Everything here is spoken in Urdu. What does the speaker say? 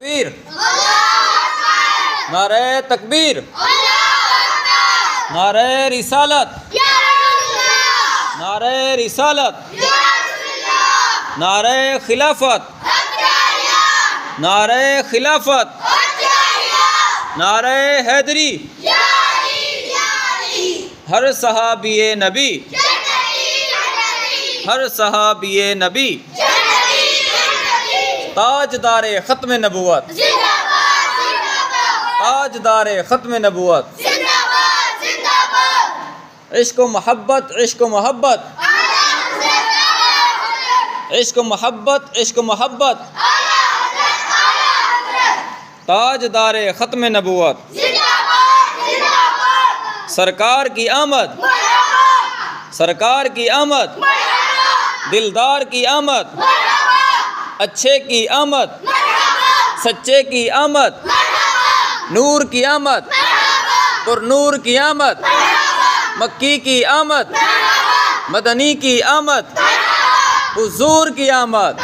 تکبیر، نعرہ تکبیر، نعرہ رسالت، نعرہ رسالت، نعرہ خلافت، نعرہ خلافت، نعرہ حیدری، ہر صحابی نبی، ہر صحابی نبی، تاجدار ختم نبوت، تاجدار ختم نبوت، عشق و محبت، عشق و محبت، عشق و محبت، عشق و محبت، تاجدار ختم نبوت، سرکار کی آمد، سرکار کی آمد، دلدار کی آمد، اچھے کی آمد، سچے کی آمد، نور کی آمد، پر نور کی آمد، مکی کی آمد، مدنی کی آمد، حضور کی آمد۔